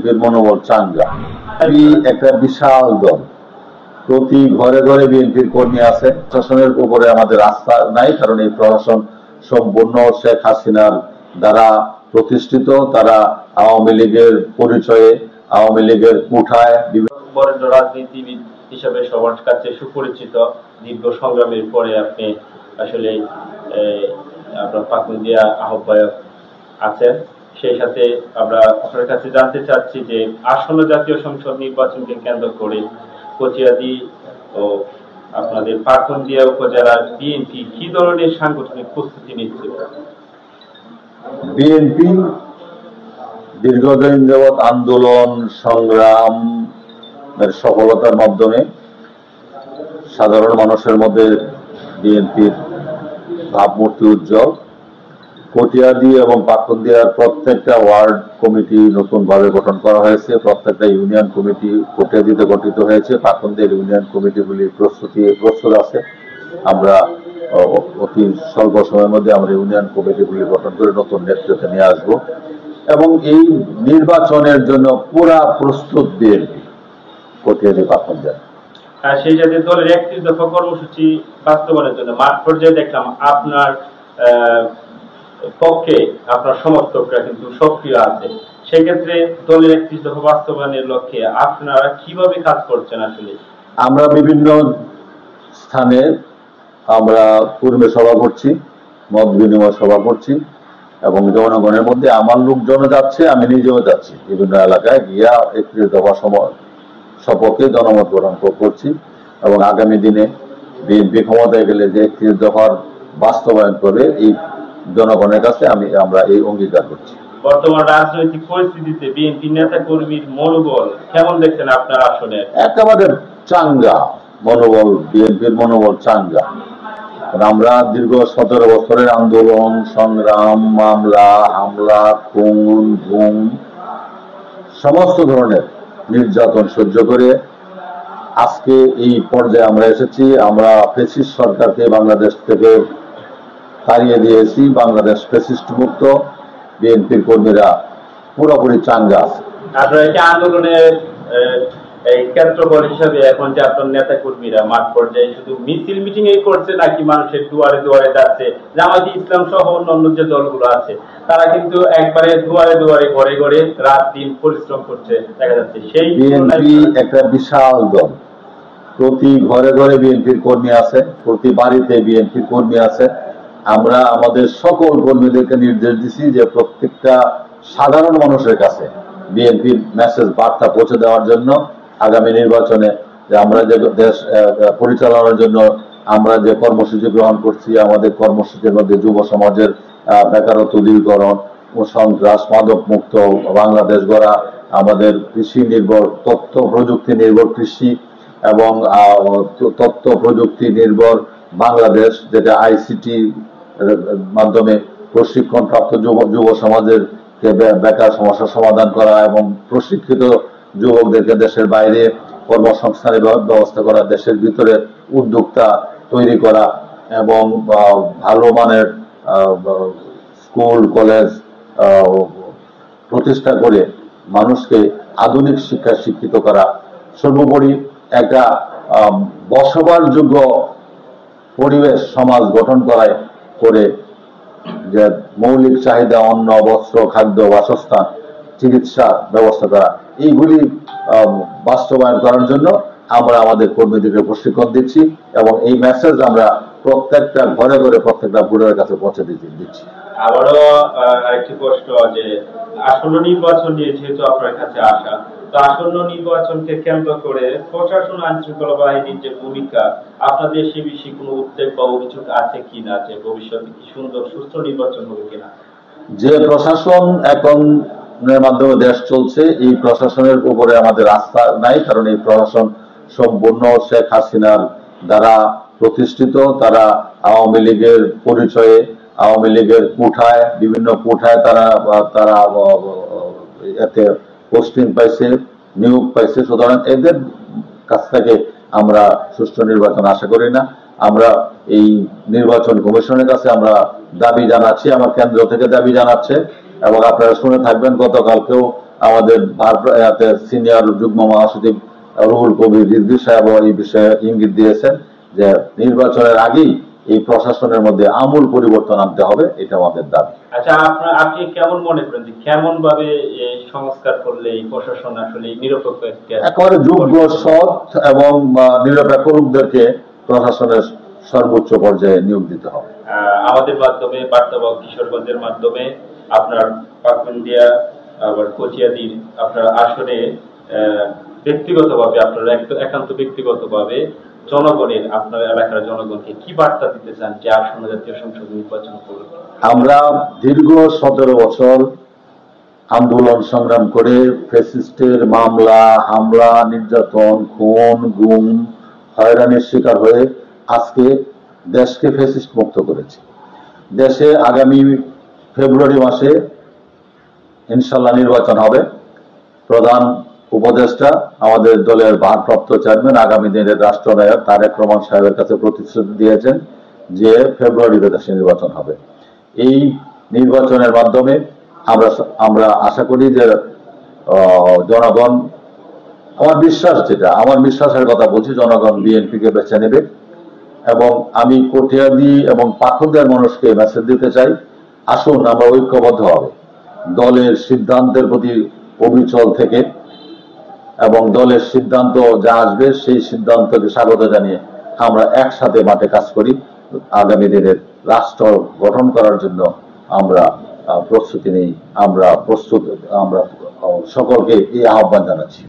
বিএনপির মনোবল চাঙ্গা। একটা বিশাল দল, প্রতি ঘরে ঘরে বিএনপির কর্মী আছে। প্রশাসনের উপরে আমাদের আস্থা নাই, কারণ এই প্রশাসন সম্পূর্ণ শেখ হাসিনার দ্বারা প্রতিষ্ঠিত। তারা আওয়ামী লীগের পরিচয়ে, আওয়ামী লীগের কুঠায় বরেণ্য রাজনীতিবিদ হিসাবে সবার কাছে সুপরিচিত। দীর্ঘ সংগ্রামের পরে আপনি আসলে আপনার পাকুন্দিয়া আহ্বায়ক আছেন। সেই সাথে আমরা আপনার কাছে জানতে চাচ্ছি যে আসন্ন জাতীয় সংসদ নির্বাচনকে কেন্দ্র করে কচিয়াদি ও আপনাদের পাকুন্দিয়া উপজেলার বিএনপি কি ধরনের সাংগঠনিক প্রস্তুতি নিচ্ছে? বিএনপি দীর্ঘদিন যাবৎ আন্দোলন সংগ্রাম সফলতার মাধ্যমে সাধারণ মানুষের মধ্যে বিএনপির ভাবমূর্তি উজ্জ্বল। কটিয়াদি এবং পাকুন্দিয়ার প্রত্যেকটা ওয়ার্ড কমিটি নতুন ভাবে গঠন করা হয়েছে। প্রত্যেকটা ইউনিয়ন কমিটি কটিয়াদিতে গঠিত হয়েছে। পাকুন্দিয়ার ইউনিয়ন কমিটিগুলি প্রস্তুত আছে। আমরা অতি স্বল্প সময়ের মধ্যে আমরা ইউনিয়ন কমিটিগুলি গঠন করে নতুন নেতৃত্বে নিয়ে আসব এবং এই নির্বাচনের জন্য পুরা প্রস্তুত বিএনপি কটিয়াদি পাকুন্দিয়া। সেই সাথে দলের 31 দফা কর্মসূচি বাস্তবায়নের জন্য মাঠ পর্যায়ে দেখলাম আপনার পক্ষে আপনার সমর্থকরা কিন্তু সক্রিয় আছে। সেক্ষেত্রে দলের 31 দফা বাস্তবায়নের লক্ষ্যে আপনারা কিভাবে কাজ করছেন? আসলে আমরা বিভিন্ন স্থানে আমরা পূর্বে সভা করছি, মত বিনিময় সভা করছি এবং জনগণের মধ্যে আমার লোকজনও যাচ্ছে, আমি নিজেও যাচ্ছি বিভিন্ন এলাকায় গিয়া 31 দফা সপক্ষে জনমত গঠন করছি এবং আগামী দিনে বিএনপি ক্ষমতায় গেলে যে 31 দফার বাস্তবায়ন করবে এই জনগণের কাছে আমরা এই অঙ্গীকার করছি। বর্তমান রাজনৈতিক পরিস্থিতিতে বিএনপি নেতা কর্মীর মনোবল কেমন দেখছেন আপনার আসলে? একেবারে চাঙ্গা মনোবল, বিএনপির মনোবল চাঙ্গা। আমরা দীর্ঘ 17 বছরের আন্দোলন সংগ্রাম, মামলা হামলা, খুন গুম, সমস্ত ধরনের নির্যাতন সহ্য করে আজকে এই পর্যায়ে আমরা এসেছি। আমরা ফ্যাসিস্ট সরকারকে বাংলাদেশ থেকে তাড়িয়ে দিয়েছি। বাংলাদেশ ফ্যাসিস্ট মুক্ত। বিএনপির কর্মীরা পুরোপুরি চাঙ্গা আছে। আপনারা কি আন্দোলনের এই কেন্দ্রবল হিসাবে এখন যে আপনার নেতা কর্মীরা মাঠ পর্যায়ে শুধু মিছিল মিটিং এই করছে নাকি মানুষের দুয়ারে দুয়ারে যাচ্ছে? জামায়াতে ইসলাম সহ অন্যান্য যে দলগুলো আছে তারা কিন্তু একবারে দুয়ারে দুয়ারে ঘরে ঘরে রাত দিন পরিশ্রম করছে দেখা যাচ্ছে। সেই বিএনপি একটা বিশাল দল, প্রতি ঘরে ঘরে বিএনপির কর্মী আছে, প্রতি বাড়িতে বিএনপির কর্মী আছে। আমরা আমাদের সকল কর্মীদেরকে নির্দেশ দিচ্ছি যে প্রত্যেকটা সাধারণ মানুষের কাছে বিএনপির মেসেজ বার্তা পৌঁছে দেওয়ার জন্য আগামী নির্বাচনে যে আমরা যে দেশ পরিচালনার জন্য আমরা যে কর্মসূচি গ্রহণ করছি, আমাদের কর্মসূচির মধ্যে যুব সমাজের বেকারত্ব দূরীকরণ ও সন্ত্রাস মাদক মুক্ত বাংলাদেশ গড়া, আমাদের কৃষি নির্ভর তথ্য প্রযুক্তি নির্ভর কৃষি এবং তথ্য প্রযুক্তি নির্ভর বাংলাদেশ, যেটা আইসিটি মাধ্যমে প্রশিক্ষণপ্রাপ্ত যুব সমাজের বেকার সমস্যার সমাধান করা এবং প্রশিক্ষিত যুবকদেরকে দেশের বাইরে কর্মসংস্থানের ব্যবস্থা করা, দেশের ভিতরে উদ্যোক্তা তৈরি করা এবং ভালো মানের স্কুল কলেজ প্রতিষ্ঠা করে মানুষকে আধুনিক শিক্ষায় শিক্ষিত করা, সর্বোপরি একটা বসবাসযোগ্য পরিবেশ সমাজ গঠন করে যে মৌলিক চাহিদা অন্ন বস্ত্র খাদ্য বাসস্থান চিকিৎসা ব্যবস্থা করা, এইগুলি বাস্তবায়ন করার জন্য আমরা আমাদের কর্মীদেরকে প্রশিক্ষণ দিচ্ছি এবং এই মেসেজ আমরা প্রত্যেকটা ঘরে ঘরে প্রত্যেকটা ভোটারের কাছে পৌঁছে দিচ্ছি। আবারও আরেকটি প্রশ্ন, যে আসন্ন নির্বাচন নিয়ে যেহেতু আপনার কাছে আসা, তো আসন্ন নির্বাচনকে কেন্দ্র করে প্রশাসন আইন শৃঙ্খলা বাহিনীর যে ভূমিকা, আপনাদের সে বিষয়ে কোনো উদ্বেগ বা অভিযোগ আছে কিনা যে ভবিষ্যতে কি সুন্দর সুস্থ নির্বাচন হবে কিনা? যে প্রশাসন এখন মাধ্যমে দেশ চলছে, এই প্রশাসনের উপরে আমাদের আস্থা নাই, কারণ এই প্রশাসন সম্পূর্ণ শেখ হাসিনার দ্বারা প্রতিষ্ঠিত। তারা আওয়ামী লীগের পরিচয়ে, আওয়ামী লীগের কুঠায়, বিভিন্ন কুঠায় তারা এতে পোস্টিং পাইছে, নিয়োগ পাইছে। সুতরাং এদের কাছ থেকে আমরা সুষ্ঠু নির্বাচন আশা করি না। আমরা এই নির্বাচন কমিশনের কাছে আমরা দাবি জানাচ্ছি, আমার কেন্দ্র থেকে দাবি জানাচ্ছে এবং আপনারা শুনে থাকবেন গতকালকেও আমাদের সিনিয়র যুগ্ম মহাসচিব রুহুল কবির রিজভী সাহেব এই বিষয়ে ইঙ্গিত দিয়েছেন যে নির্বাচনের আগেই এই প্রশাসনের মধ্যে আমূল পরিবর্তন আনতে হবে, এটা আমাদের দাবি। আচ্ছা, আপনি কেমন মনে করেন যে কেমন ভাবে সংস্কার করলে এই প্রশাসন আসলে নিরপেক্ষ একেবারে যোগ্য, সৎ এবং নিরপেক্ষ লোকদেরকে প্রশাসনের সর্বোচ্চ পর্যায়ে নিয়োগ দিতে হবে। আমাদের মাধ্যমে বার্তাবাহক কিশোরগঞ্জের মাধ্যমে আপনার পাকুন্দিয়া আবার কচিয়াদির আপনার আসনে ব্যক্তিগতভাবে আপনার একান্ত ব্যক্তিগতভাবে জনগণের, আপনার এলাকার জনগণকে কি বার্তা দিতে চান যে আসন্ন জাতীয় সংসদ নির্বাচন করবে? আমরা দীর্ঘ 17 বছর আন্দোলন সংগ্রাম করে ফ্যাসিস্টের মামলা, হামলা, নির্যাতন, খুন, গুম, হয়রানির শিকার হয়ে আজকে দেশকে ফ্যাসিস্ট মুক্ত করেছি। দেশে আগামী ফেব্রুয়ারি মাসে ইনশাল্লাহ নির্বাচন হবে। প্রধান উপদেষ্টা আমাদের দলের ভারপ্রাপ্ত চেয়ারম্যান আগামী দিনের রাষ্ট্রনায়ক তারেক রহমান সাহেবের কাছে প্রতিশ্রুতি দিয়েছেন যে ফেব্রুয়ারিতে দেশে নির্বাচন হবে। এই নির্বাচনের মাধ্যমে আমরা আশা করি যে জনগণ, আমার বিশ্বাসের কথা বলছি, জনগণ বিএনপিকে বেছে নেবে। এবং আমি কটিয়াদি এবং পাকুন্দিয়ার মানুষকে মেসেজ দিতে চাই, আসুন আমরা ঐক্যবদ্ধ হবে, দলের সিদ্ধান্তের প্রতি অবিচল থেকে এবং দলের সিদ্ধান্ত যা আসবে সেই সিদ্ধান্তকে স্বাগত জানিয়ে আমরা একসাথে মাঠে কাজ করি। আগামী দিনের রাষ্ট্র গঠন করার জন্য আমরা প্রস্তুতি নেই, আমরা সকলকে এই আহ্বান জানাচ্ছি।